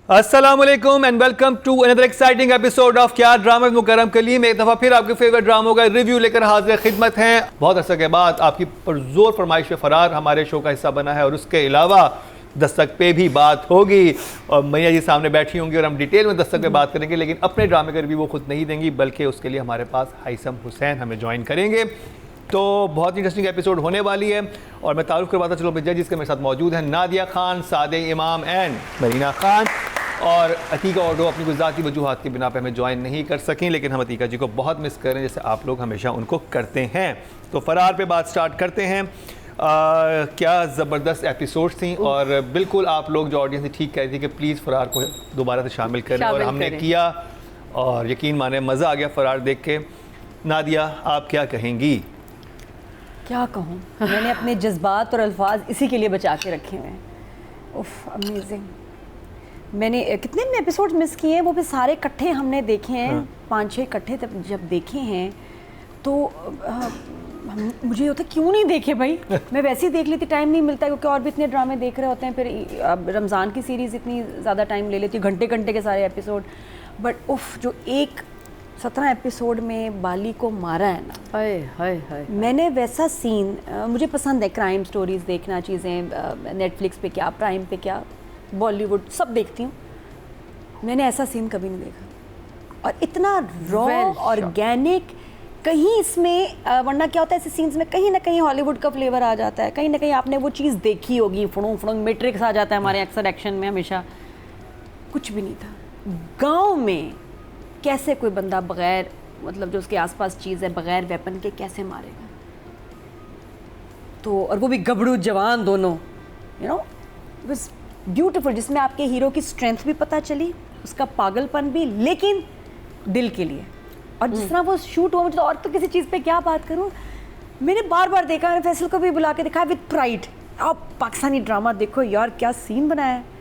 अस्सलामुअलैकुम and welcome to another exciting episode of क्या drama Mukarram Kaleem. एक दफ़ा फिर आपके फेवरेट ड्रामों का रिव्यू लेकर हाजिर खिदमत हैं। बहुत अरसे के बाद आपकी पुरजोर फरमाइश पे फरार हमारे शो का हिस्सा बना है और उसके अलावा दस्तक पे भी बात होगी और मैया जी सामने बैठी होंगी और हम डिटेल में दस्तक पे बात करेंगे, लेकिन अपने ड्रामे का रिव्यू वो खुद नहीं देंगी बल्कि उसके लिए हमारे पास हाइसम हुसैन हमें ज्वाइन करेंगे। तो बहुत इंटरेस्टिंग एपिसोड होने वाली है और मैं तारुफ करवाता चलो मिर्जा जिसके मेरे साथ मौजूद हैं नादिया खान, सादे इमाम एंड मरीना खान। और अतीका ऑडो अपनी गुज़राती वजूहात की बिना पर हमें ज्वाइन नहीं कर सकें, लेकिन हम अतीका जी को बहुत मिस करें जैसे आप लोग हमेशा उनको करते हैं। तो फरार पे बात स्टार्ट करते हैं। क्या ज़बरदस्त एपिसोड थी और बिल्कुल आप लोग जो ऑडियंस ठीक कह रही थी कि प्लीज़ फरार को दोबारा से शामिल करें और हमने किया और यकीन माने मज़ा आ गया फरार देख के। नादिया आप क्या कहेंगी? क्या कहूँ, मैंने अपने जज्बात और अल्फाज इसी के लिए बचा के रखे हुए हैं। उफ अमेजिंग। मैंने कितने एपिसोड मिस किए हैं, वो भी सारे इकट्ठे हमने देखे हैं। 5-6 इकट्ठे जब देखे हैं तो मुझे होता क्यों नहीं देखे भाई। मैं वैसे ही देख लेती, टाइम नहीं मिलता क्योंकि और भी इतने ड्रामे देख रहे होते हैं। फिर अब रमज़ान की सीरीज़ इतनी ज़्यादा टाइम ले लेती, घंटे घंटे के सारे एपिसोड। बट उफ जो 17 एपिसोड में बाली को मारा है ना, हाय हाय हाय। मैंने वैसा सीन, मुझे पसंद है क्राइम स्टोरीज़ देखना, चीज़ें नेटफ्लिक्स पे क्या, प्राइम पे क्या, बॉलीवुड सब देखती हूँ। मैंने ऐसा सीन कभी नहीं देखा और इतना रॉ ऑर्गेनिक। कहीं इसमें वरना क्या होता है ऐसे सीन्स में कहीं ना कहीं हॉलीवुड का फ्लेवर आ जाता है, कहीं ना कहीं आपने वो चीज़ देखी होगी, फुड़ों फुड़ों मैट्रिक्स आ जाता है हमारे अक्सर एक्शन में। हमेशा कुछ भी नहीं था। गाँव में कैसे कोई बंदा बगैर मतलब जो उसके आसपास चीज़ है बगैर वेपन के कैसे मारेगा? तो और वो भी गबड़ू जवान दोनों, यू नो बस ब्यूटीफुल, जिसमें आपके हीरो की स्ट्रेंथ भी पता चली, उसका पागलपन भी, लेकिन दिल के लिए। और जिस तरह वो शूट हुआ, मुझे तो और तो किसी चीज़ पे क्या बात करूँ। मैंने बार बार देखा, मैंने फैसल को भी बुला के दिखाया विद प्राइड। आप पाकिस्तानी ड्रामा देखो यार, क्या सीन बनाया है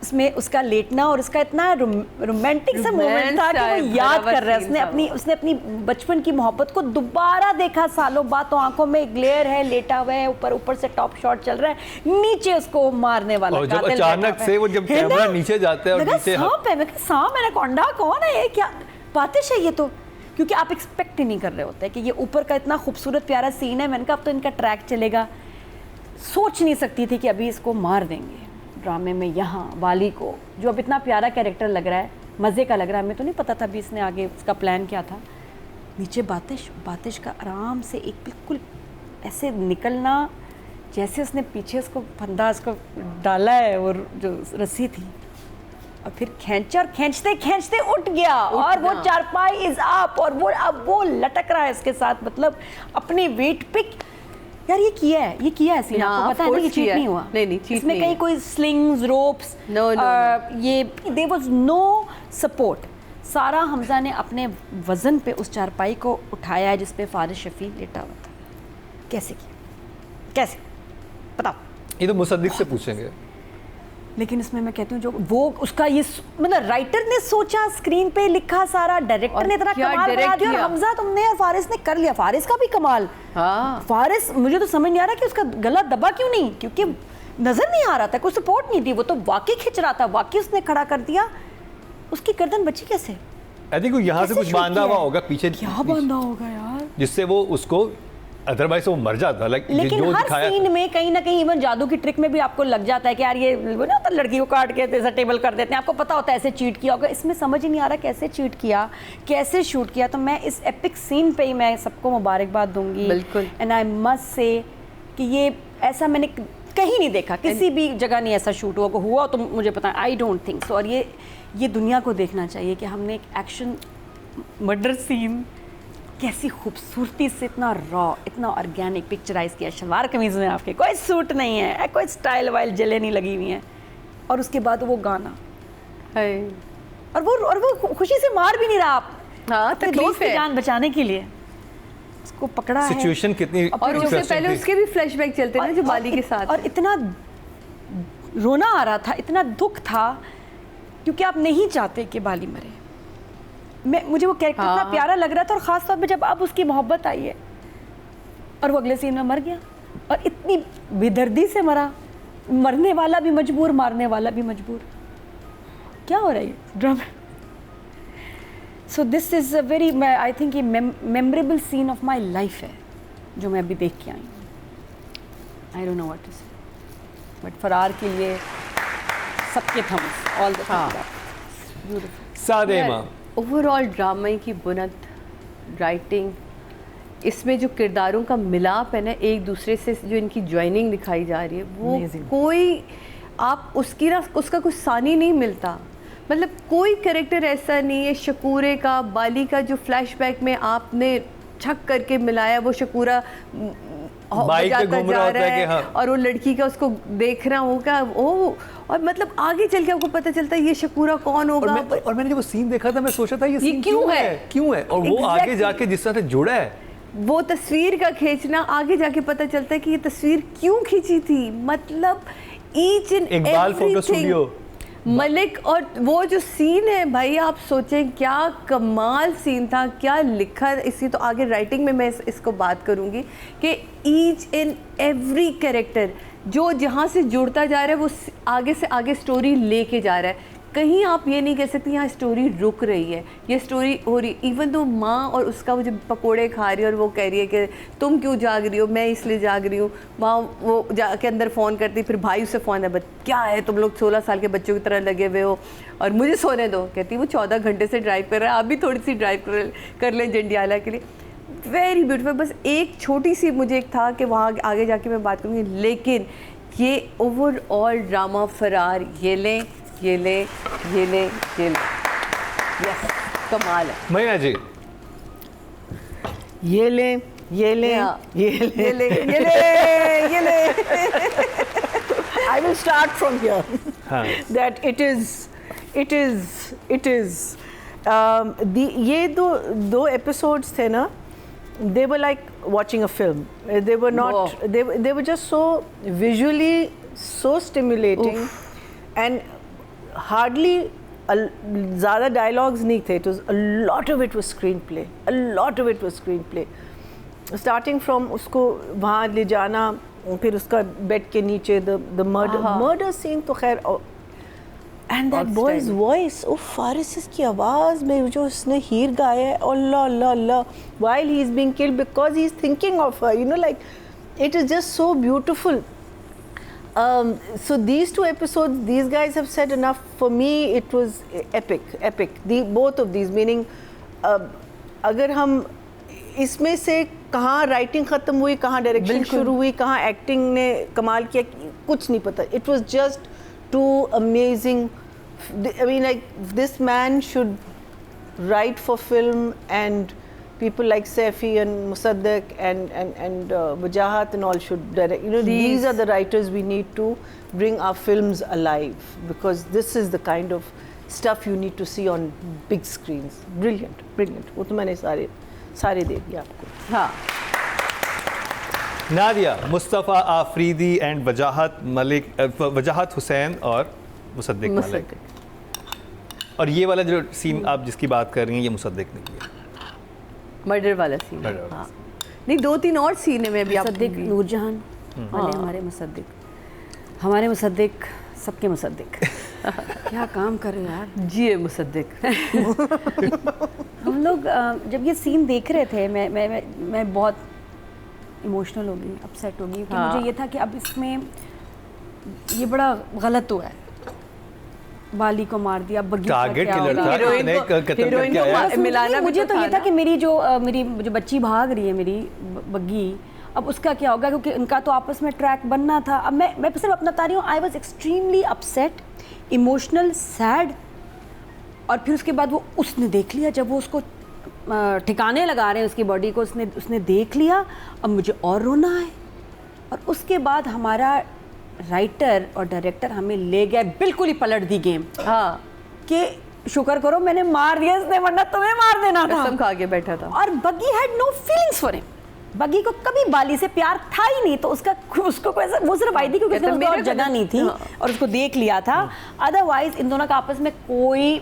उसमें, उसका लेटना और उसका इतना रोमांटिक सा मोमेंट था कि वो याद कर रहा है। उसने अपनी बचपन की मोहब्बत को दोबारा देखा सालों बाद। तो आंखों में ग्लेयर है, लेटा हुआ है, ऊपर से टॉप शॉट चल रहा है, नीचे उसको मारने वाला और जब अचानक से वो जब कैमरा नीचे जाता है और नीचे सांप है, मैं सांप एनाकोंडा कौन है ये, क्या बातिश है ये? तो क्योंकि आप एक्सपेक्ट ही नहीं कर रहे होते कि ये ऊपर का इतना खूबसूरत प्यारा सीन है। मैंने कहा अब तो इनका ट्रैक चलेगा। सोच नहीं सकती थी कि अभी इसको मार देंगे ड्रामे में। यहाँ वाली को जो अब इतना प्यारा कैरेक्टर लग रहा है, मज़े का लग रहा है, हमें तो नहीं पता था अभी इसने आगे उसका प्लान क्या था। नीचे बातिश का आराम से एक बिल्कुल ऐसे निकलना, जैसे उसने पीछे उसको फंदा उसको डाला है वो जो रस्सी थी, और फिर खींचा और खींचते खींचते उठ गया और वो चारपाई इज अप और वो अब वो लटक रहा है इसके साथ, मतलब अपनी वेट पे। यार ये किया है सीन, आपको पता है ना कि चीट नहीं हुआ। नहीं चीट इसमें नहीं कहीं कोई स्लिंग्स रोप्स ये देयर वाज नो सपोर्ट। सारा हमजा ने अपने वजन पे उस चारपाई को उठाया है जिस पे फारिस शफी लेटा हुआ था। कैसे किया, कैसे बताओ? ये तो मुसद्दिक से पूछेंगे। लेकिन इसमें मैं कहती हूँ जो वो उसका ये मतलब राइटर ने सोचा, स्क्रीन पे लिखा, सारा डायरेक्टर ने इतना कमाल बना दिया। और हमजा तुमने और फारिस ने कर लिया, फारिस का भी कमाल। हाँ। फारिस मुझे तो समझ नहीं आ रहा कि उसका गला दबा क्यों नहीं, क्योंकि नजर नहीं आ रहा था, कोई सपोर्ट नहीं थी, वो तो वाकई खिंच रहा था, वाकई उसने खड़ा कर दिया। उसकी गर्दन बची कैसे? आई थिंक यहाँ से कुछ बांधा हुआ होगा पीछे, क्या बांधा होगा यार, जिससे वो उसको अदरवाइज वो मर जाता। लेकिन हर सीन में कहीं ना कहीं इवन जादू की ट्रिक में भी आपको लग जाता है कि यार ये वो ना तो लड़की को काट के ऐसा टेबल कर देते हैं, आपको पता होता है ऐसे चीट किया होगा। इसमें समझ ही नहीं आ रहा कैसे चीट किया, कैसे शूट किया। तो मैं इस एपिक सीन पे ही मैं सबको मुबारकबाद दूंगी। बिल्कुल। एंड आई मस्ट से कि ये ऐसा मैंने कहीं नहीं देखा, किसी भी जगह नहीं ऐसा शूट हुआ तो मुझे पता है, आई डोंट थिंक सो। और ये दुनिया को देखना चाहिए कि हमने एक एक्शन मर्डर सीन कैसी खूबसूरती से, इतना रॉ, इतना ऑर्गेनिक पिक्चराइज किया। शलवार कमीज में आपके कोई सूट नहीं है, कोई स्टाइल वाइल जले नहीं लगी हुई हैं, और उसके बाद वो गाना है और वो खुशी से मार भी नहीं रहा। आप हाँ, अपने दोस्त की जान बचाने के लिए उसको पकड़ा है। सिचुएशन कितनी, और उससे पहले उसके भी फ्लैशबैक चलते हैं जो बाली के साथ, और इतना रोना आ रहा था, इतना दुख था, क्योंकि आप नहीं चाहते कि बाली मरे। मुझे वो कैरेक्टर इतना प्यारा लग रहा था, और ख़ास तौर पे जब अब उसकी मोहब्बत आई है और वो अगले सीन में मर गया, और इतनी बेदर्दी से मरा, मरने वाला भी मजबूर, मारने वाला भी मजबूर। क्या हो रहा है ये drama? So this is a very, I think ये memorable scene of my life है जो मैं अभी देख के आई हूँ। I don't know what to say, but फरार के लिए सबके थम्स ऑल द ब्यूटीफुल। सादेमा ओवरऑल ड्रामे की बुनद, राइटिंग, इसमें जो किरदारों का मिलाप है ना एक दूसरे से, जो इनकी ज्वाइनिंग दिखाई जा रही है, वो Amazing. कोई आप उसकी ना उसका कुछ सानी नहीं मिलता। मतलब कोई कैरेक्टर ऐसा नहीं है। शकूरे का, बाली का जो फ्लैशबैक में आपने छक करके मिलाया, वो शकूरा बाइक पे घूम रहा होता है कि हाँ। और वो लड़की का उसको देख रहा होगा वो, और मतलब आगे चल के आपको पता चलता है ये शकूरा कौन होगा। और मैंने जब वो सीन देखा था मैं सोचा था ये सीन क्यों है? क्यों है, और वो Exactly. आगे जाके जिस तरह से जुड़ा है, वो तस्वीर का खींचना आगे जाके पता चलता है कि ये तस्वीर क्यों खींची थी। मतलब each and Iqbal photo studio, Malik, और वो जो सीन है भाई, आप सोचें क्या कमाल सीन था, क्या लिखा। इसी तो आगे राइटिंग में मैं इसको बात करूंगी कि ईच एंड एवरी कैरेक्टर जो जहाँ से जुड़ता जा रहा है वो आगे से आगे स्टोरी लेके जा रहा है। कहीं आप ये नहीं कह सकते यहाँ स्टोरी रुक रही है, ये स्टोरी हो रही। इवन तो माँ और उसका वो जो पकोड़े खा रही है और वो कह रही है कि तुम क्यों जाग रही हो, मैं इसलिए जाग रही हूँ। वहाँ वो जाके अंदर फ़ोन करती, फिर भाई उसे फ़ोन है, क्या है तुम लोग 16 साल के बच्चों की तरह लगे हुए हो और मुझे सोने दो। कहती वो 14 घंटे से ड्राइव कर रहा है, आप भी थोड़ी सी ड्राइव कर लें जंडियाला के लिए। Very beautiful. बस एक छोटी सी मुझे एक था कि वहाँ आगे जाके मैं बात करूँगी, लेकिन ये ओवरऑल ड्रामा फरार, ये लें ये ले ये ले ये ले, यस कमाल है। मैया जी ये ले ये ले ये ले ये ले ये ले ये ले। I will start from here. हाँ। That it is ये दो episodes थे ना, they were like watching a film. They were not, they were just so visually so stimulating. And hardly ज़्यादा dialogues नहीं थे. It was a lot of it was screenplay. A lot of it was screenplay. Starting from उसको वहाँ ले जाना, फिर उसका bed के नीचे the murder scene तो खैर, and that boy's voice, Faris की आवाज़ में जो उसने हीर गाया है, अल्लाह अल्लाह अल्लाह, while he's being killed because he's thinking of her, you know, like it is just so beautiful. So these two episodes, these guys have said enough. For me, it was epic. Both of these, meaning अगर हम इसमें से कहाँ writing ख़त्म हुई, कहाँ direction शुरू हुई, कहाँ एक्टिंग ने कमाल किया, कुछ नहीं पता. It was just too amazing. I mean, like, this man should write for film, and people like Saifi and Musaddiq and Wajahat and all should direct. You know, these are the writers we need to bring our films alive, because this is the kind of stuff you need to see on big screens. Brilliant. वो तो मैंने सारे दे दिए आपको. हाँ. Nadia, Mustafa Afridi and वजाहत हुसैन और मुसद्दिक मलिक. और ये वाला जो सीन आप जिसकी बात कर रही हैं, ये मुसद्दिक ने किया, मर्डर वाला सीन. हाँ. नहीं, 2-3 और सीन है. मैं भी मुसद्दिक, नूरजहान वाले हमारे मुसद्दिक, हमारे मुसद्दिक, सबके मुसद्दिक. क्या काम कर रहे हो यार. जी मुसद्दिक. हम लोग जब ये सीन देख रहे थे, मैं बहुत इमोशनल हो गई, अपसेट हो गई, क्योंकि मुझे ये था कि अब इसमें ये बड़ा गलत हुआ है. बाली को मार दिया, बग्गी टारगेट किलर था, इतने कत्ल करके आया. मिलाना मुझे तो ये था कि मेरी जो बच्ची भाग रही है, मेरी बग्गी, अब उसका क्या होगा, क्योंकि उनका तो आपस में ट्रैक बनना था. अब मैं सिर्फ अपना बता रही हूँ. I was extremely upset, emotional, sad. और फिर उसके बाद वो उसने देख लिया, जब वो उसको ठिकाने लगा रहे हैं उसकी बॉडी को, उसने देख लिया. अब मुझे और रोना है. और उसके बाद हमारा राइटर और डायरेक्टर हमें ले गए, बिल्कुल ही पलट दी गेम. हाँ, कि शुक्र करो मैंने मार दिया इसने, वरना तुम्हें मार देना था. कसम खा के बैठा था. और बग्गी had no feelings for him. बग्गी को कभी बाली से प्यार था ही नहीं. तो उसको कोई ऐसा, वो सिर्फ आई थी क्योंकि उसने और जगह नहीं थी और उसको देख लिया था. अदरवाइज इन दोनों का आपस में कोई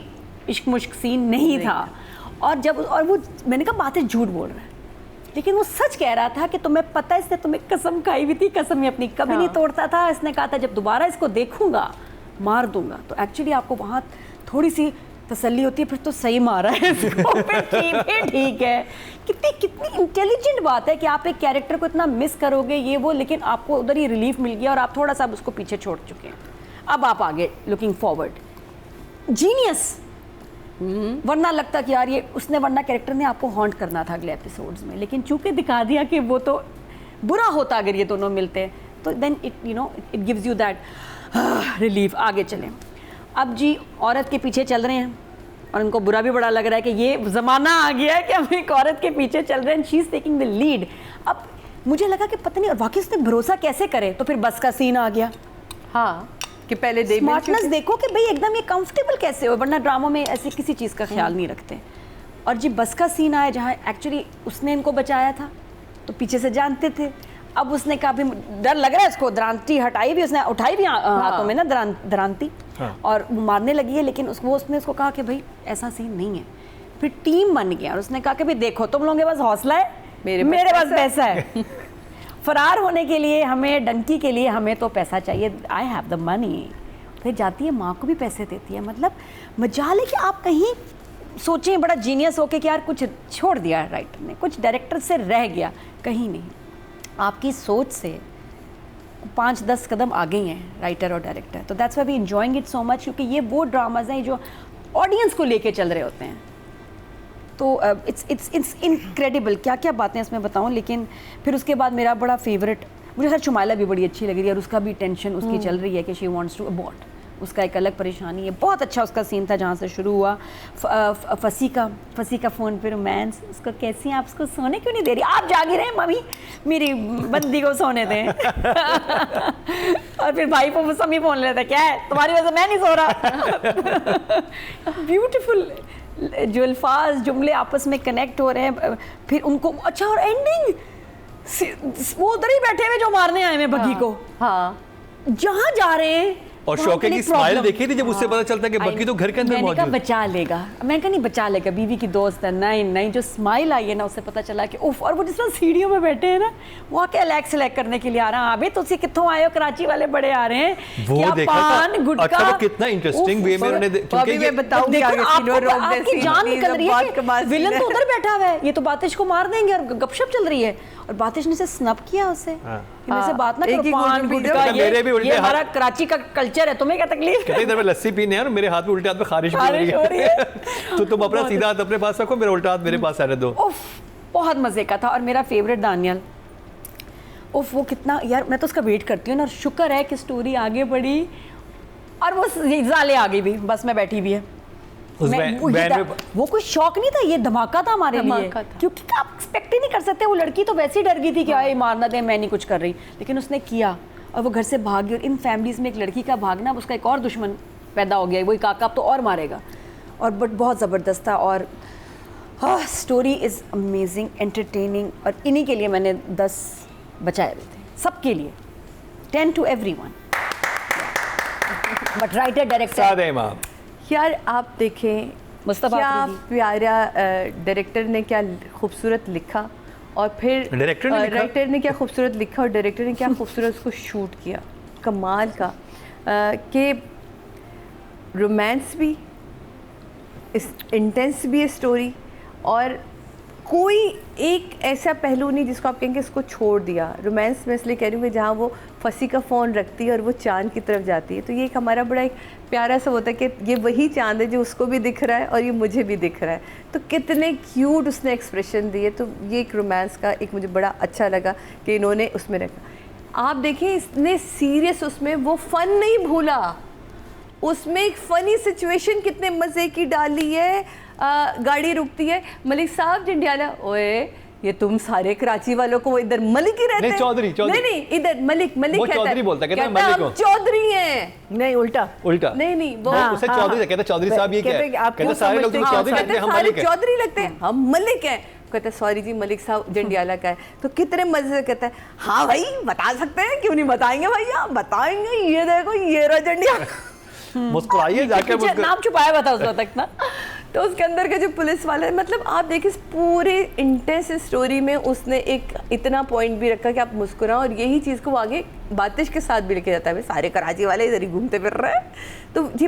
इश्क मुश्क सीन नहीं था. और वो मैंने कहा बातें झूठ बोल रहा है, लेकिन वो सच कह रहा था कि तुम्हें पता है इसने तुम्हें कसम खाई हुई थी, कसम ये अपनी कभी नहीं तोड़ता था. इसने कहा था जब दोबारा इसको देखूंगा मार दूंगा. तो एक्चुअली आपको वहाँ थोड़ी सी तसल्ली होती है, फिर तो सही मारा है इसको, फिर ठीक है। कितनी इंटेलिजेंट बात है कि आप एक कैरेक्टर को इतना मिस करोगे ये वो, लेकिन आपको उधर ही रिलीफ मिल गया और आप थोड़ा सा उसको पीछे छोड़ चुके हैं, अब आप आगे लुकिंग फॉरवर्ड। जीनियस। वरना लगता कि यार ये उसने, वरना कैरेक्टर ने आपको हॉन्ट करना था अगले एपिसोड्स में, लेकिन चूंकि दिखा दिया कि वो तो बुरा होता अगर ये दोनों मिलते हैं, तो then it gives you that relief. आगे चलें। अब जी औरत के पीछे चल रहे हैं और उनको बुरा भी बड़ा लग रहा है कि ये ज़माना आ गया है कि हम एक औरत के पीछे चल रहे हैं, she is taking the lead. अब मुझे लगा कि पता नहीं और वाकई उसने भरोसा कैसे करे, तो फिर बस का सीन आ गया। हाँ, कि पहले स्मार्टनेस देखो कि भाई एकदम ये कंफर्टेबल कैसे हो, वरना ड्रामों में ऐसे किसी चीज़ का ख्याल नहीं रखते। और जी बस का सीन आया जहाँ एक्चुअली उसने इनको बचाया था, तो पीछे से जानते थे। अब उसने कहा भी डर लग रहा है इसको, दरांती हटाई भी उसने, उठाई भी हाथों में ना दरांती, और वो मारने लगी है, लेकिन उसने उसको कहा कि भाई ऐसा सीन नहीं है। फिर टीम बन गया और उसने कहा कि भाई देखो तुम लोगों के पास हौसला है, मेरे पास पैसा है। फरार होने के लिए हमें, डंकी के लिए हमें तो पैसा चाहिए, आई हैव द मनी। फिर जाती है माँ को भी पैसे देती है। मतलब मजाल है कि आप कहीं सोचें बड़ा जीनियस होके कि यार कुछ छोड़ दिया राइटर ने, कुछ डायरेक्टर से रह गया, कहीं नहीं। आपकी सोच से 5-10 कदम आगे ही हैं राइटर और डायरेक्टर। तो that's why we enjoying it so much, क्योंकि ये वो ड्रामाज हैं जो ऑडियंस को लेके चल रहे होते हैं। तो इट्स इनक्रेडिबल, क्या क्या बातें इसमें बताऊं। लेकिन फिर उसके बाद मेरा बड़ा फेवरेट, मुझे खैर शुमाइला भी बड़ी अच्छी लग रही है, और उसका भी टेंशन उसकी चल रही है कि शी वांट्स टू अबॉर्ट, उसका एक अलग परेशानी है। बहुत अच्छा उसका सीन था जहाँ से शुरू हुआ। फसी का फ़ोन पे रोमांस, उसको कैसी हैं आप, उसको सोने क्यों नहीं दे रही, आप जागी रहे मम्मी, मेरी बंदी को सोने दें। और फिर भाई को समी फ़ोन लेता, क्या है तुम्हारी वजह से मैं नहीं सो रहा। ब्यूटीफुल जो अल्फाज जुमले आपस में कनेक्ट हो रहे हैं। फिर उनको अच्छा, और एंडिंग वो उधर ही बैठे हुए जो मारने आए हैं बग्गी को, हाँ जहाँ जा रहे हैं। और शौके की स्माइल देखी थी जब उससे पता चलता है कि बग्गी तो घर के अंदर मौजूद है। मैंने कहा बचा लेगा, मैंने कहा नहीं बचा लेगा, बीवी की दोस्त है। नहीं, जो स्माइल आई है ना, उससे पता चला कि उफ। और वो जिस तरह सीढ़ियों में बैठे हैं ना, वो आके सेलेक्ट करने के लिए आ रहा है। अभी तुझे कितों आए हो, कराची वाले बड़े आ रहे हैं, वो देखा पान गुटका। अच्छा, वो कितना इंटरेस्टिंग वे में उन्होंने, क्योंकि ये बताऊंगी आपकी जान निकल रही है कि विलन तो उधर बैठा हुआ है, ये तो बातिश को मार देंगे, और गपशप चल रही है। और बातिश ने से स्नप किया उसे कि मेरे से बात ना करो, पान गुटका, ये हमारा कराची का कल्चर है, तुम्हें क्या तकलीफ? कहते इधर में लस्सी पीने हैं और मेरे हाथ में उल्टे हाथ में खारिश हो रही है। तो तुम अपना सीधा हाथ अपने पास रखो, मेरा उल्टा हाथ मेरे पास रहने दो। उफ, बहुत मजे का था। और मेरा फेवरेट दानियल, उफ वो कितना यार, मैं तो उसका वेट करती हूँ ना। शुक्र है कि स्टोरी आगे बढ़ी और वो जाले आ गई भी, बस में बैठी भी है। वो कोई शौक नहीं था, ये धमाका था हमारे लिए, क्योंकि आप एक्सपेक्ट ही नहीं कर सकते। वो लड़की तो वैसे ही डर गई थी कि आए मारना दे, मैं नहीं कुछ कर रही, लेकिन उसने किया और वो घर से भाग गई। और इन फैमिलीज में एक लड़की का भागना, उसका एक और दुश्मन पैदा हो गया, वही काका अब तो और मारेगा। और बट बहुत ज़बरदस्त था। और हाँ, स्टोरी इज़ अमेजिंग, एंटरटेनिंग। और इन्हीं के लिए मैंने 10 बचाए हुए थे, सबके लिए, 10 to everyone। But writer director यार आप देखें मुस्तफा क्या प्यारा डायरेक्टर ने क्या खूबसूरत लिखा, और फिर राइटर ने क्या खूबसूरत लिखा और डायरेक्टर ने क्या खूबसूरत उसको शूट किया। कमाल का कि रोमांस भी, इंटेंस भी है स्टोरी, और कोई एक ऐसा पहलू नहीं जिसको आप कहेंगे इसको छोड़ दिया। रोमांस में इसलिए कह रही हूँ कि जहाँ वो फंसी का फ़ोन रखती है और वो चांद की तरफ जाती है, तो ये एक हमारा बड़ा एक प्यारा सा होता है कि ये वही चांद है जो उसको भी दिख रहा है और ये मुझे भी दिख रहा है। तो कितने क्यूट उसने एक्सप्रेशन दिए। तो ये एक रोमांस का एक मुझे बड़ा अच्छा लगा कि इन्होंने उसमें रखा। आप देखें इसने सीरियस उसमें वो फ़न नहीं भूला, उसमें एक फ़नी सिचुएशन कितने मज़े की डाली है। गाड़ी रुकती है, मलिक साहब जंडियाला, ओए ये तुम सारे कराची वालों को, वो इधर मलिक ही रहते हैं। चौधरी नहीं इधर मलिक कहता है, चौधरी बोलता है, मलिक को चौधरी हैं। नहीं उल्टा नहीं वो उसे चौधरी कहता है, चौधरी साहब ये क्या कहते सारे लोग चौधरी कहते हैं, हम मलिक हैं, चौधरी लगते हैं, हम मलिक हैं। कहते हैं सॉरी जी मलिक साहब जंडियाला का है। तो कितने मजे से कहता है, हाँ भाई बता सकते हैं, क्यों नहीं बताएंगे भैया, बताएंगे, ये देखो ये रहा जंडियाला। मुस्कुराइए जाके, नाम छुपाया हुआ था उस वक्त ना। तो उसके अंदर का जो पुलिस वाला है, मतलब आप देखिए इस पूरे इंटेंस स्टोरी में उसने एक इतना पॉइंट भी रखा कि आप मुस्कुराओ, और यही चीज़ को वो आगे बातिश के साथ भी लेके जाता है। सारे कराची वाले इधर ही घूमते फिर रहे हैं। तो जी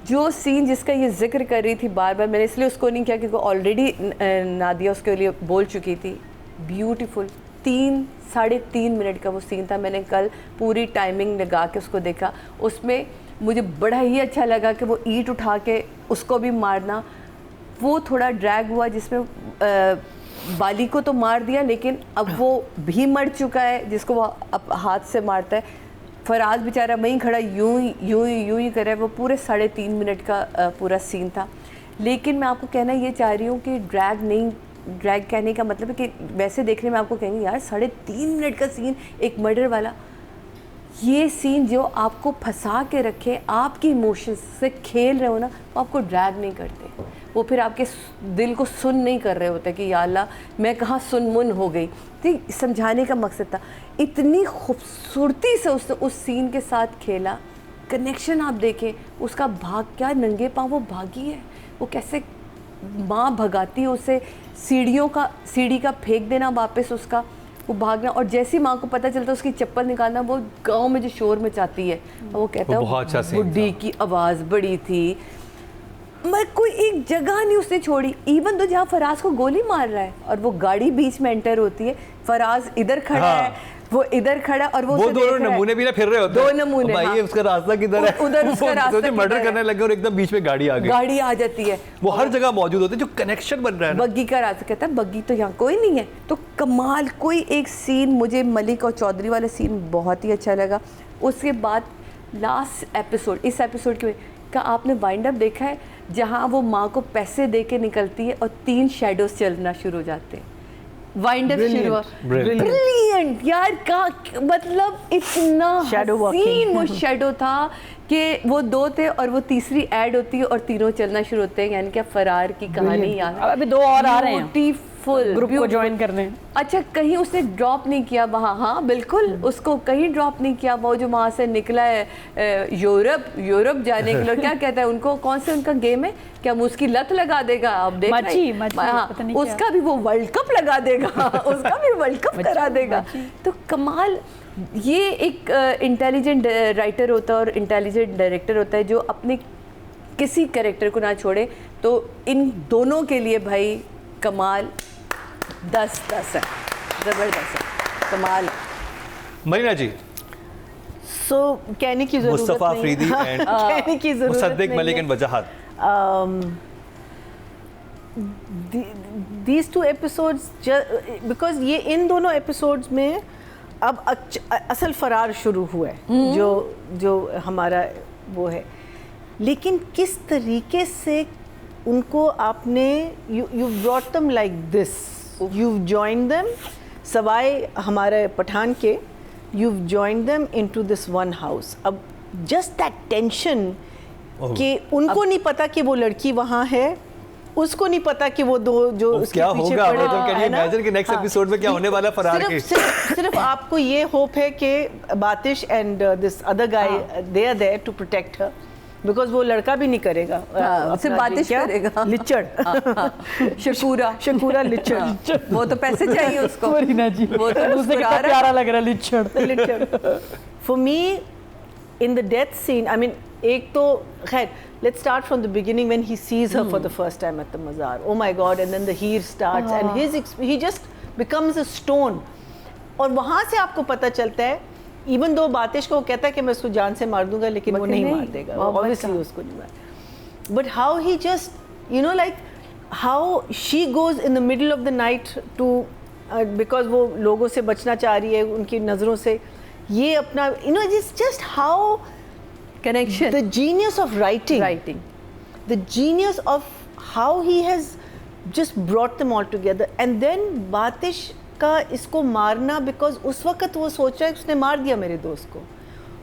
जो सीन जिसका ये जिक्र कर रही थी बार बार, मैंने इसलिए उसको नहीं किया क्योंकि ऑलरेडी नादिया उसके लिए बोल चुकी थी। ब्यूटीफुल 3-3.5 मिनट का वो सीन था। मैंने कल पूरी टाइमिंग लगा के उसको देखा। उसमें मुझे बड़ा ही अच्छा लगा कि वो ईंट उठा के उसको भी मारना, वो थोड़ा ड्रैग हुआ जिसमें बाली को तो मार दिया लेकिन अब वो भी मर चुका है जिसको वो अब हाथ से मारता है। फराज बेचारा वहीं खड़ा यूं ही कर रहा है। वो पूरे 3.5 मिनट का पूरा सीन था। लेकिन मैं आपको कहना ये चाह रही हूँ कि ड्रैग कहने का मतलब है कि वैसे देखने में आपको कहेंगे यार 3.5 मिनट का सीन एक मर्डर वाला, ये सीन जो आपको फंसा के रखे, आपकी इमोशंस से खेल रहे हो ना, वो आपको ड्रैग नहीं करते, वो फिर आपके दिल को सुन नहीं कर रहे होते कि या अल्लाह मैं कहाँ सुनमुन हो गई। ठीक समझाने का मकसद था। इतनी खूबसूरती से उसने उस सीन के साथ खेला। कनेक्शन आप देखें, उसका भाग क्या नंगे पाँव वो भागी है, वो कैसे माँ भगाती है उसे, सीढ़ी का फेंक देना वापस उसका, वो भागना, और जैसी माँ को पता चलता है उसकी चप्पल निकालना, वो गांव में जो शोर मचाती है, वो कहता है बुड्ढी की आवाज़ बड़ी थी। मैं कोई एक जगह नहीं उसने छोड़ी। इवन तो जहाँ फराज को गोली मार रहा है और वो गाड़ी बीच में एंटर होती है, फराज इधर खड़ा है, वो इधर खड़ा, और वो दोनों नमूने भी ना फिर रहे होते हैं। 2 नमूने, भाई ये उसका रास्ता किधर है, उधर उसका रास्ता मर्डर करने लगे और एकदम बीच में गाड़ी आ जाती है। वो हर जगह मौजूद होते हैं, जो कनेक्शन बन रहा है। बग्गी का रास्ता, कहता है बग्गी तो यहाँ कोई नहीं है। तो कमाल कोई एक सीन, मुझे मलिक और चौधरी वाला सीन बहुत ही अच्छा लगा। उसके बाद लास्ट एपिसोड, इस एपिसोड का आपने वाइंड अप देखा है जहाँ वो माँ को पैसे दे के निकलती है और 3 शैडोज चलना शुरू हो जाते हैं। वाइंड अप शुरू हुआ, ब्रिलियंट यार का मतलब इतना हसीन वो शैडो था कि वो 2 थे और वो तीसरी ऐड होती है और तीनों चलना शुरू होते हैं। यानी कि फरार की कहानी याद, अभी 2 और आ रहे हैं ब्यूटीफुल ग्रुप को ज्वाइन करने। अच्छा कहीं उसने ड्रॉप नहीं किया वहाँ, हाँ बिल्कुल उसको कहीं ड्रॉप नहीं किया। वो जो वहाँ से निकला है यूरोप जाने के लिए, क्या कहता है उनको, कौन से उनका गेम है, क्या वो उसकी लत लगा देगा, आप देख रहे हैं, उसका भी वो वर्ल्ड कप लगा देगा उसका भी वर्ल्ड कप करा देगा। तो कमाल, ये एक इंटेलिजेंट राइटर होता है और इंटेलिजेंट डायरेक्टर होता है जो अपने किसी कैरेक्टर को ना छोड़े। तो इन दोनों के लिए भाई कमाल 10/10 है, ज़बरदस्त है, कमाल। मरीना जी, सो कहने की ज़रूरत मुस्तफ़ा अफरीदी एंड कहने की ज़रूरत Mossadegh Malik and Wajahat, these 2 episodes, because ये इन दोनों एपिसोड्स में अब असल फरार शुरू हुआ है, जो हमारा वो है। लेकिन किस तरीके से उनको आपने you brought them like this, you've joined them, सवाए हमारे पठान के, you've joined them into this one house. अब just that tension कि उनको नहीं पता कि वो लड़की वहाँ है, उसको नहीं पता कि वो 2 जो उसके क्या पीछे होगा, पड़े मतलब कैन यू इमेजिन कि नेक्स्ट एपिसोड में क्या होने वाला फरार के। सिर्फ आपको ये होप है कि बातिश and this other guy they are there to protect her, because वो लड़का भी नहीं करेगा, सिर्फ बातिश करेगा, लिचड़ शकूरा लिचड़ वो तो पैसे चाहिए उसको, वो तो दूसरे कितना प्यारा लग रहा है लिचड़। For me in the death scene, I mean एक तो खैर let's start from the beginning when he sees her for the first time at the mazar. Oh my God! And then the heer starts and he just becomes a stone. और वहाँ से आपको पता चलता है, even though बातिश को कहता है कि मैं उसको जान से मार दूंगा, लेकिन वो नहीं मार देगा, obviously उसको नहीं मार। But how he just, you know, like how she goes in the middle of the night to because वो लोगों से बचना चाह रही है उनकी नज़रों से, ये अपना, you know, it's just how connection, the genius of writing, the genius of how he has just brought them all together. And then बातिश का इसको मारना, because उस वक्त वो सोच रहा है उसने मार दिया मेरे दोस्त को,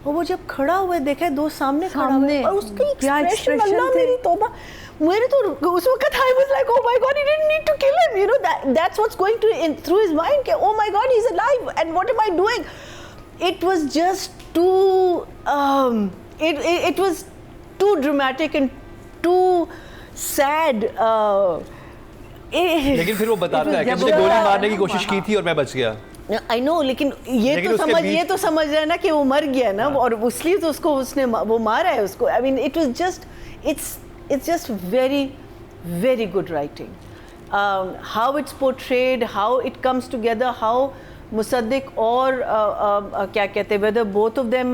और वो जब खड़ा हुआ देखा है दोस्त सामने खड़ा हुआ है और उसका एक्सप्रेशन, अल्लाह मेरी तौबा, मेरे तो उस वक्त I was like, oh my God, he didn't need to kill him, you know, that's what's going through his mind, कि oh my God, he's alive and what am I doing. It was just too it was too dramatic and too sad. लेकिन फिर वो बताता है कि मुझे गोली मारने की कोशिश की थी और मैं बच गया। आई नो, लेकिन ये लेकिन तो उसके समझ बीच- ये तो समझ रहा है ना कि वो मर गया ना, और इसलिए तो उसको उसने वो मारा है उसको. I mean it was just it's just very good writing. How it's portrayed, how it comes together, how Musaddiq और क्या कहते हैं, whether both of them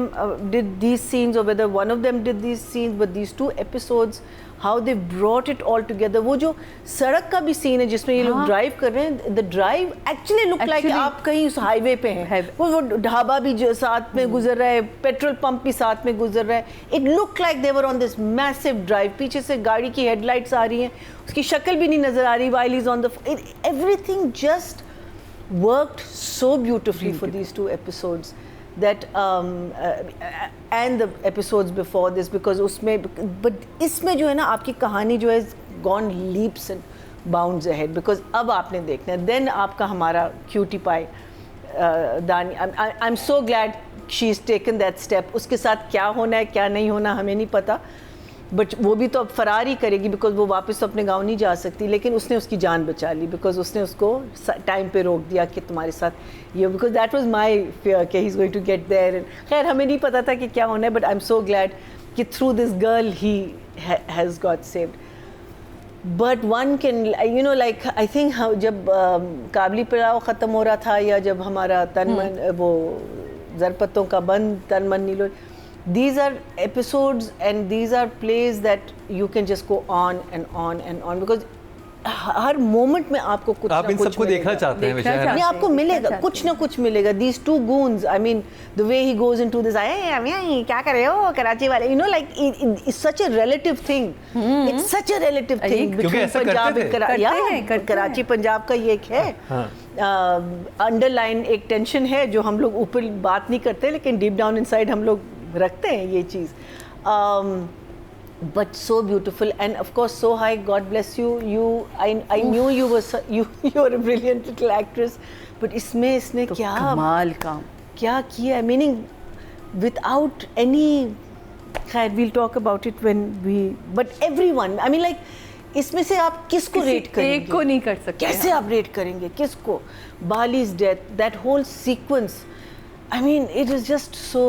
did these scenes or whether one of them did these scenes, but these 2 episodes, how they brought it all together. वो जो सड़क का भी scene है जिसमें ये लोग ड्राइव कर रहे हैं, the drive actually look like Actually- आप कहीं उस हाईवे पे हैं. वो ढाबा भी जो साथ में गुजर रहा है, पेट्रोल पंप भी साथ में गुजर रहा है. It looked like they were on this massive drive. पीछे से गाड़ी की हेडलाइट्स आ रही हैं, उसकी शक्ल भी नहीं नजर आ रही while he's on the everything just worked so beautifully for these 2 episodes that and the episodes before this, because उसमें but इसमें जो है ना आपकी कहानी जो है gone leaps and bounds ahead, because अब आपने देखना है. then आपका हमारा cutie pie दानी, I'm so glad she's taken that step. उसके साथ क्या होना है क्या नहीं होना हमें नहीं पता, बट वो भी तो अब फरार ही करेगी, बिकॉज वो वापस तो अपने गांव नहीं जा सकती. लेकिन उसने उसकी जान बचा ली, बिकॉज उसने उसको टाइम पे रोक दिया कि तुम्हारे साथ ये, because that was my fear कि he is going to get there. And खैर हमें नहीं पता था कि क्या होना है, but I am so glad कि through this girl he has got saved. But one can you know like I think जब काबली पिलाव ख़त्म हो रहा था, या जब हमारा तन मन वो ज़रपत्तों का बंद तन मन नीलो, these are episodes and these are plays that you can just go on and on and on, because her moment में आपको कुछ आप ना इन कुछ सबको देखना चाहते हैं देखना वैसे, है ना? चाहते नहीं, आपको हैं, मिलेगा देखना कुछ ना कुछ मिलेगा. these 2 goons, I mean the way he goes into this, क्या कर रहे हो कराची वाले, you know like it's such a relative thing. It's such a relative thing क्योंकि between ऐसा करते पंजाब थे। and करते हैं। कराची पंजाब का ये एक है अंडरलाइन एक टेंशन है जो हम लोग ऊपर बात नहीं करते, लेकिन डीप डाउन इनसाइड हम लोग रखते हैं ये चीज़. But so beautiful, and of course so high. God bless you. I knew you were you are a brilliant little actress, but इसने तो क्या कमाल काम. क्या किया, meaning without any, खैर we'll talk about it when we, but everyone, I mean like इसमें से आप किसको किसी रेट करेंगे, एक को नहीं कर सकते. कैसे आप रेट करेंगे किसको? Bali's death, that whole sequence, I mean it is just so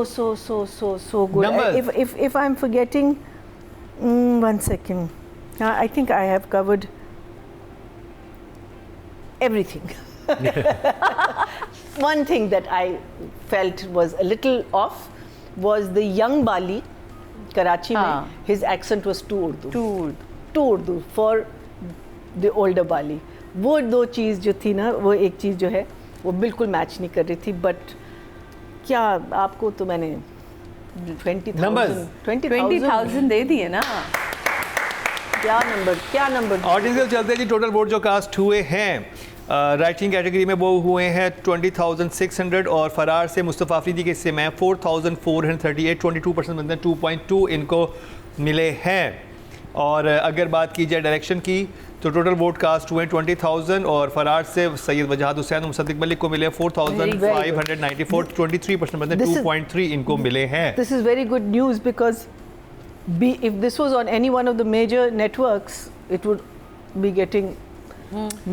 good. Numbers. If I'm forgetting, one second. I think I have covered everything. One thing that I felt was a little off was the young Bali, Karachi हाँ. mein, his accent was too Urdu. Too Too Urdu for the older Bali. वो 2 चीज़ जो थी ना, वो एक चीज़ जो है वो बिल्कुल मैच नहीं कर रही थी. बट क्या आपको तो मैंने 20,000 दे दिए ना. क्या नंबर ऑडियंस के चलते जी टोटल वोट जो कास्ट हुए हैं राइटिंग कैटेगरी में वो हुए हैं 20,600, और फरार से मुस्तफ़ा अफरीदी के हिस्से में 4,438, 22% बनते हैं, 2.2 इनको मिले हैं. और अगर बात की जाए डायरेक्शन की तो टोटल वोट कास्ट हुए 20,000, और फरार से सैयद वजाहत हुसैन और मुसद्दिक मलिक को मिले 4,594, 23% बनते हैं, This is- 2.3 इनको मिले हैं. This is very good news, because if this was on any one of the major networks, it would be getting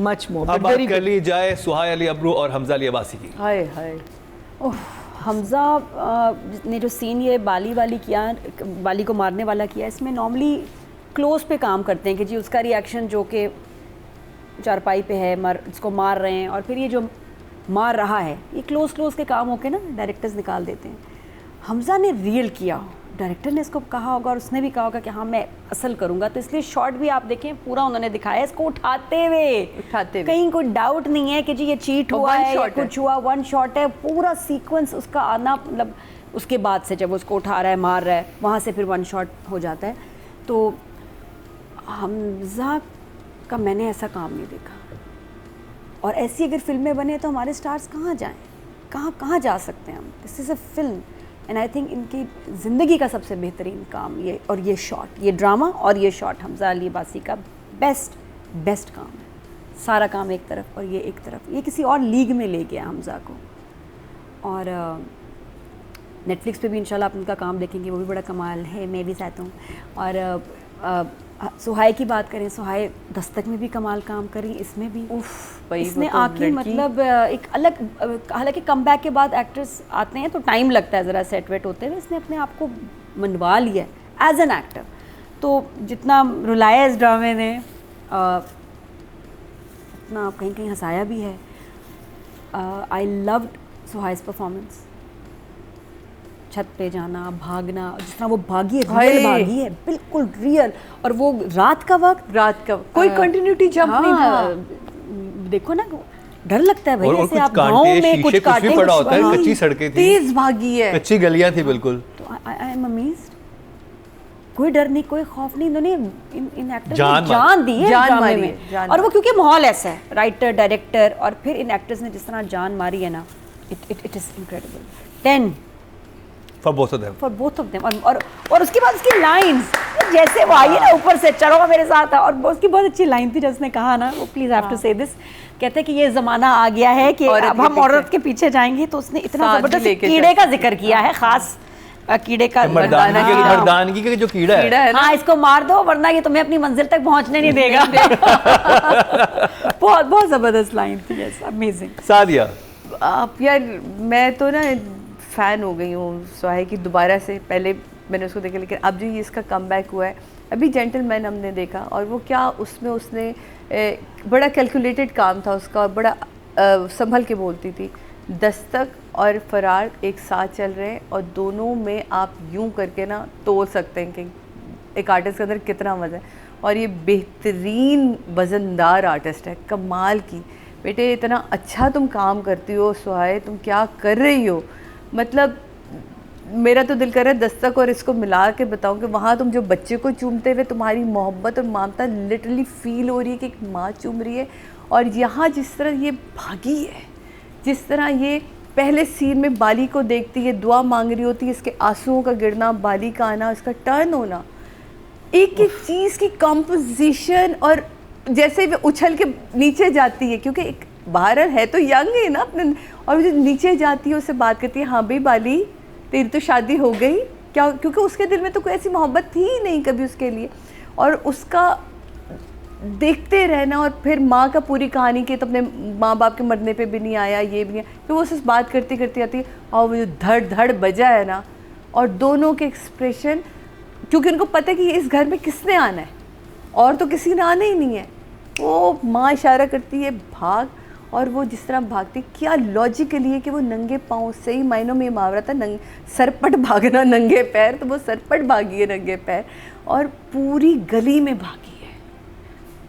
much more. अब But बात very कर good. ली जाए सुहाय अली अब्रू और हमजा अली अब्बासी की. हाय हाय. हमज़ा ने जो सीन ये बाली वाली किया, बाली को मारने वाला किया, इसमें नॉर्मली क्लोज पे काम करते हैं कि जी उसका रिएक्शन जो कि चारपाई पे है, इसको मार रहे हैं, और फिर ये जो मार रहा है, ये क्लोज के काम होके ना डायरेक्टर्स निकाल देते हैं. हमज़ा ने रियल किया, डायरेक्टर ने इसको कहा होगा और उसने भी कहा होगा कि हाँ मैं असल करूँगा, तो इसलिए शॉट भी आप देखें पूरा उन्होंने दिखाया इसको उठाते हुए. कहीं कोई डाउट नहीं है कि जी ये चीट हुआ है या कुछ हुआ. 1 शॉट है, पूरा सीक्वेंस उसका आना, मतलब उसके बाद से जब उसको उठा रहा है मार रहा है वहाँ से फिर 1 शॉट हो जाता है. तो हमज़ा का मैंने ऐसा काम नहीं देखा, और ऐसी अगर फिल्में बने तो हमारे स्टार्स कहाँ जाएं, कहाँ जा सकते हैं हम. This is a film, and I think इनकी ज़िंदगी का सबसे बेहतरीन काम ये, और ये शॉट, ये ड्रामा और ये शॉट हमज़ा अली अब्बासी का बेस्ट काम है. सारा काम एक तरफ और ये एक तरफ, ये किसी और लीग में ले गया हमज़ा को. और नेटफ्लिक्स पे भी इंशाल्लाह आप उनका काम देखेंगे, वो भी बड़ा कमाल है. मैं भी चाहता हूँ. और सुहाय की बात करें, सुहाय दस्तक में भी कमाल काम करी, इसमें भी भाई वो इसने तो आके लड़की- मतलब एक अलग, हालांकि कमबैक के बाद एक्टर्स आते हैं तो टाइम लगता है ज़रा सेट वेट होते हुए, इसने अपने आप को मनवा लिया है एज एन एक्टर। तो जितना रुलाया इस ड्रामे ने उतना कहीं कहीं हंसाया भी है। आई लव्ड सुहाइस परफॉर्मेंस, छत पे जाना, भागना, जिस तरह वो भागी है, रियल भागी है, बिल्कुल रियल। और वो रात का कोई कंटिन्यूटी जंप नहीं था। देखो ना, डर लगता है भाई, और ऐसे कुछ आप गाँव कांटे, में शीशे, कुछ कुछ भी कांटे पड़ा होता है, हाँ। कच्ची सड़कें थी, तेज भागी है, कच्ची गलियां थी बिल्कुल। तो आई एम अमेज्ड, कोई डर नहीं, कोई खौफ नहीं, इन्होंने इन एक्टर्स जान ने जान दी है जान ड्रामे मारी में। है, जान और वो क्योंकि माहौल ऐसा है, राइटर डायरेक्टर और फिर इन एक्टर्स ने जिस तरह जान मारी है ना, it is incredible. 10 for both of them, for both of them. और उसके बाद उसकी लाइंस, जैसे वो आई है ना ऊपर से, चलो मेरे साथ, और उसकी बहुत अच्छी लाइन थी जिसने कहा ना, वो प्लीज हैव टू से दिस, कहते हैं कि ये ज़माना आ गया है कि अब हम औरत के पीछे जाएंगे, तो उसने इतना ज़बरदस्त कीड़े का जिक्र किया है, खास कीड़े का, मर्दानगी का जो कीड़ा है, हाँ, इसको मार दो वरना ये तुम्हें अपनी मंजिल तक पहुंचने नहीं देगा। बहुत बहुत ज़बरदस्त लाइन थी, यस, अमेजिंग। सादिया, आप यार, मैं तो ना फ़ैन हो गई हूँ सुहाय की दोबारा से। पहले मैंने उसको देखा, लेकिन अब जो ये इसका कमबैक हुआ है, अभी जेंटलमैन हमने देखा, और वो क्या उसमें उसने बड़ा कैलकुलेटेड काम था उसका, बड़ा संभल के बोलती थी। दस्तक और फरार एक साथ चल रहे हैं, और दोनों में आप यूं करके ना तोड़ सकते हैं कि एक आर्टिस्ट के अंदर कितना वज़न है। और ये बेहतरीन वज़नदार आर्टिस्ट है, कमाल की। बेटे इतना अच्छा तुम काम करती हो सुहाय, तुम क्या कर रही हो, मतलब मेरा तो दिल कर रहा है दस्तक और इसको मिला के बताऊं कि वहाँ तुम जो बच्चे को चूमते हुए तुम्हारी मोहब्बत और ममता लिटरली फील हो रही है कि एक माँ चूम रही है। और यहाँ जिस तरह ये भागी है, जिस तरह ये पहले सीन में बाली को देखती है, दुआ मांग रही होती है, इसके आंसुओं का गिरना, बाली का आना, इसका टर्न होना, एक एक चीज़ की कंपोजिशन, और जैसे वो उछल के नीचे जाती है, क्योंकि एक बाहर है तो यंग है ना अपने, और जो नीचे जाती है उससे बात करती है, हाँ भाई बाली तेरी तो शादी हो गई क्या, क्योंकि उसके दिल में तो कोई ऐसी मोहब्बत थी ही नहीं कभी उसके लिए। और उसका देखते रहना, और फिर माँ का पूरी कहानी के तो अपने माँ बाप के मरने पे भी नहीं आया, ये भी नहीं, फिर वो उससे बात करती करती आती है, और वो जो धड़ धड़ बजा है ना, और दोनों के एक्सप्रेशन, क्योंकि उनको पता है कि इस घर में किसने आना है, और तो किसी ने आना ही नहीं है। वो माँ इशारा करती है भाग, और वो जिस तरह भागती, क्या लॉजिकली है कि वो नंगे पाँव, सही मायनों में ये मुहावरा था, सरपट भागना नंगे पैर, तो वो सरपट भागी है नंगे पैर, और पूरी गली में भागी है।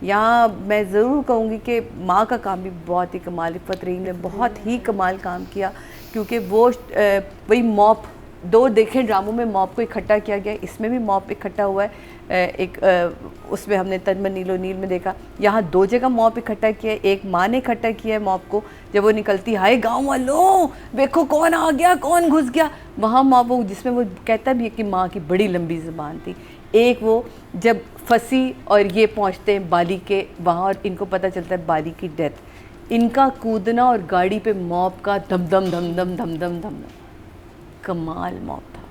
यहाँ मैं ज़रूर कहूँगी कि माँ का काम भी बहुत ही कमाल, इफ़त रहीम ने बहुत ही कमाल काम किया, क्योंकि वो वही मॉप, 2 देखे ड्रामों में मॉप को इकट्ठा किया गया, इसमें भी मॉप इकट्ठा हुआ है। एक उसमें हमने तनमन नीलो नील में देखा, यहाँ 2 जगह मॉप इकट्ठा किया है। एक माँ ने इकट्ठा किया है मॉप को, जब वो निकलती, हाय गाँव वालों देखो कौन आ गया, कौन घुस गया, वहाँ मॉप वो जिसमें वो कहता भी है कि माँ की बड़ी लंबी ज़ुबान थी। एक वो जब फंसी और ये पहुँचते हैं बाली के वहाँ, और इनको पता चलता है बाली की डेथ, इनका कूदना और गाड़ी पे मॉप का धम धम धम धम धम धम धम, कमाल मॉप था।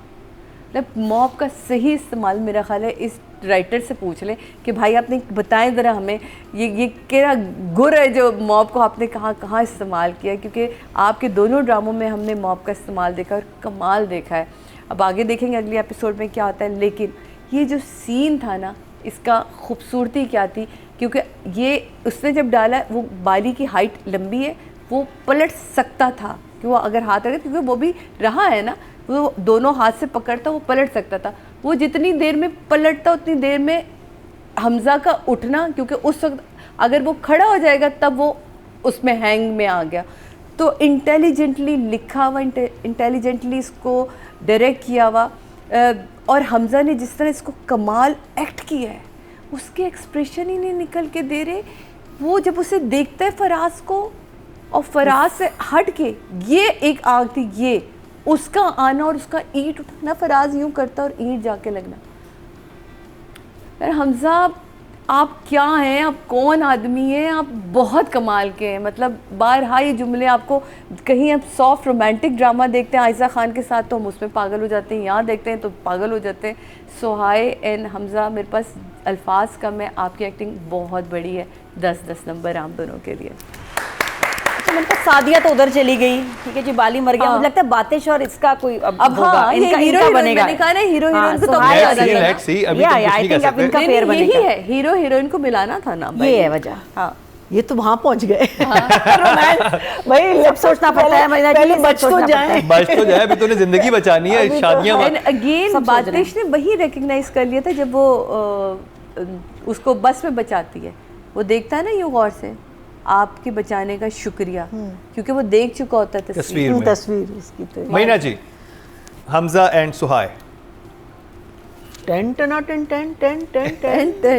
मतलब मॉप का सही इस्तेमाल मेरा ख्याल है, इस राइटर से पूछ लें कि भाई आपने बताएं ज़रा हमें, ये क्या गुर है जो मॉप को आपने कहाँ इस्तेमाल किया, क्योंकि आपके दोनों ड्रामों में हमने मॉप का इस्तेमाल देखा और कमाल देखा है। अब आगे देखेंगे अगले एपिसोड में क्या होता है, लेकिन ये जो सीन था ना, इसका खूबसूरती क्या थी, क्योंकि ये उसने जब डाला, वो बाली की हाइट लंबी है, वो पलट सकता था कि वो अगर हाथ रखे, क्योंकि वो भी रहा है ना, वो दोनों हाथ से पकड़ता, वो पलट सकता था। वो जितनी देर में पलटता उतनी देर में हमज़ा का उठना, क्योंकि उस वक्त अगर वो खड़ा हो जाएगा तब वो उसमें हैंग में आ गया। तो इंटेलिजेंटली लिखा हुआ, इंटेलिजेंटली इसको डायरेक्ट किया हुआ, और हमज़ा ने जिस तरह इसको कमाल एक्ट किया है, उसके एक्सप्रेशन ही नहीं निकल के दे रहे। वो जब उसे देखता है फराज को, और फराज से हट के ये एक आग थी, ये उसका आना और उसका ईंट उठाना, फराज यूं करता और ईंट जाके लगना। यार हमज़ा आप क्या हैं, आप कौन आदमी हैं, आप बहुत कमाल के हैं। मतलब बारहा ये जुमले आपको, कहीं आप सॉफ्ट रोमांटिक ड्रामा देखते हैं आयशा खान के साथ तो हम उसमें पागल हो जाते हैं, यहाँ देखते हैं तो पागल हो जाते हैं। सुहाय एंड हमजा, मेरे पास अल्फाज कम है, आपकी एक्टिंग बहुत बड़ी है। 10-10 नंबर आप दोनों के लिए। तो मैंने कहा सादिया तो उधर चली गई, ठीक है जी, बाली मर गया, हाँ। मुझे लगता है बातिश और इसका कोई अब हाँ, होगा, ये इनका हीरो इनका हीरोइन बनेगा। मैंने कहा ना, हीरो हीरोइन को तो हाँ, बहुत let's ज्यादा see, था। let's see, अभी Yeah, तो yeah, कुछ I नहीं कह think अब सकते। इनका नहीं, फेयर नहीं, यही बनेगा। है, हीरो हीरोइन को मिलाना था ना भाई। ये है वजह। हाँ, ये तो वहाँ पहुँच गए रोमांस भाई सब सोचना पड़ता है, महीना पहले जी, बच सब तो सोचना जाए। बच तो जाए, अभी तूने जिंदगी बचानी है, अभी तो- शादियां एंड अगेन सब सोच रहे बातिश ने वही रिकग्नाइज कर लिया था जब वो उसको बस में बचाती है। वो देखता है ना यूं गौर से, आपके बचाने का शुक्रिया, क्योंकि वो देख चुका होता है तस्वीर में। तस्वीर इसकी तो मीना जी, हमजा एंड सुहाय, 10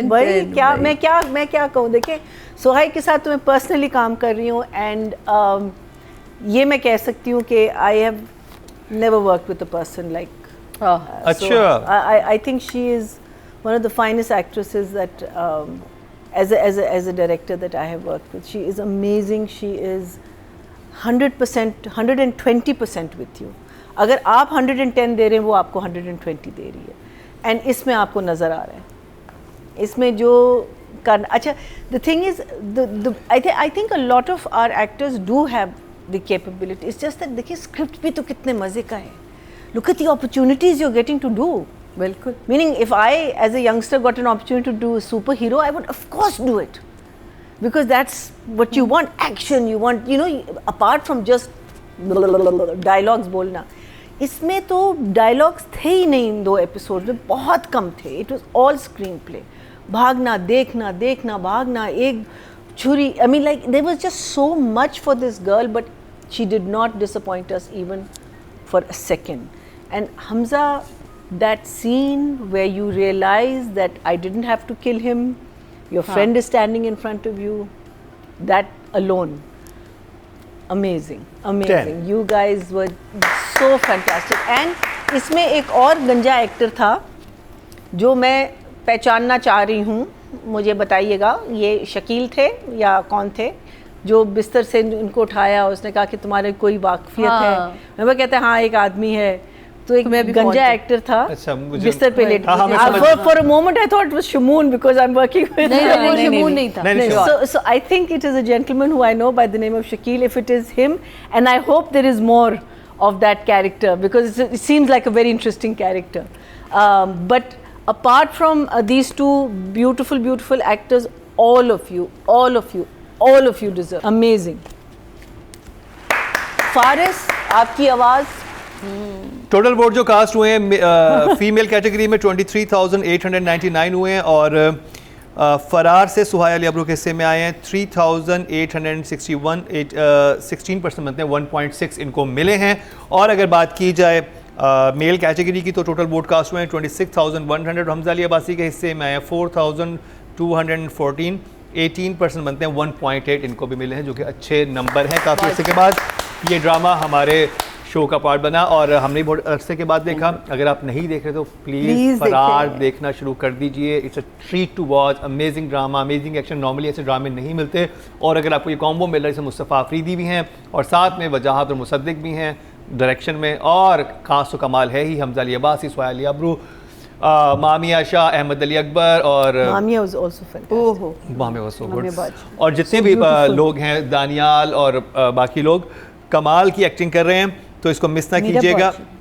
भाई ten, क्या भाई। मैं क्या कहूँ। देखिए सुहाई के साथ तो मैं पर्सनली काम कर रही हूँ एंड ये मैं कह सकती हूँ कि I have never work with a person like अच्छा। I think she is one of the finest actresses that as a director that I have worked with. She is amazing. She is 100%, 120% with you. अगर आप 110 दे रहे हैं वो आपको 120 दे रही है and इसमें आपको नज़र आ रहा है इसमें जो करना। अच्छा, the thing is I think a lot of our actors do have the capability. It's just that देखिए स्क्रिप्ट भी तो कितने मज़े का है. Look at the opportunities you're getting to do. बिल्कुल। Meaning, if I, as a youngster, got an opportunity to do a superhero, I would of course do it, because that's what you want. Action, you want, you know, apart from just dialogues बोलना. इसमें तो dialogues थे ही नहीं इन 2 episodes में, बहुत कम थे. It was all screenplay. भागना, देखना, देखना, भागना, एक छुरी. I mean, like there was just so much for this girl, but she did not disappoint us even for a second. And Hamza, that scene where you realize that I didn't have to kill him, your friend is standing in front of you, that alone, amazing, amazing. 10. You guys were so fantastic. And इसमें एक और गंजा actor था जो मैं पहचानना चाह रही हूँ, मुझे बताइएगा ये शकील थे या कौन थे जो बिस्तर से उनको उठाया, उसने कहा कि तुम्हारे कोई वाकफियत है। मैं कहते हैं हाँ एक आदमी है, तो एक गंजा एक्टर था अच्छा, मुझे- बिस्तर पे लेट। हाँ, मैं समझ गया। For a moment I thought it was Shamoon because I'm working with नहीं, वो शमून नहीं था। नहीं, नहीं, So I think it is a gentleman who I know by the name of Shakil, if it is him, and I hope there is more of that character because it seems like a very interesting character. But apart from these two beautiful actors, all of you deserve. Amazing. Faris, आपकी आवाज़ total vote जो cast हुए हैं female category में 23,899 हुए हैं और फरार से सुहाय अली अबरू के हिस्से में आए हैं 3,861, 16% बनते हैं, 1.6 इनको मिले हैं। और अगर बात की जाए मेल कैटेगरी की तो टोटल वोट कास्ट हुए हैं 26,100, हमजा अली अब्बासी के हिस्से में आए हैं 4,214, 18% बनते हैं, 1.8 इनको भी मिले हैं, जो कि अच्छे नंबर हैं। काफ़ी अर्से के बाद ये ड्रामा हमारे शो का पार्ट बना और हमने बहुत अरसे के बाद देखा। अगर आप नहीं देख रहे तो प्लीज़ फरार देखना शुरू कर दीजिए। It's a treat to watch, amazing drama, amazing action. Normally ऐसे ड्रामे नहीं मिलते और अगर आपको ये कॉम्बो मिल रहा है, इसमें मुस्तफ़ा अफरीदी भी हैं और साथ में वजाहत और मुसद्दिक भी हैं डायरेक्शन में, और खास तो कमाल है ही हमजा अली अब्बासी, सुहाय अली अबरू, मामिया शाह, अहमद अली अकबर और Mamiya was also fantastic. ओहो, Mamiya was so good। Mamiya बाज। और जितने भी लोग हैं, दानियाल और बाकी लोग कमाल की एक्टिंग कर रहे हैं, तो इसको मिस ना मीरा कीजिएगा। बाज।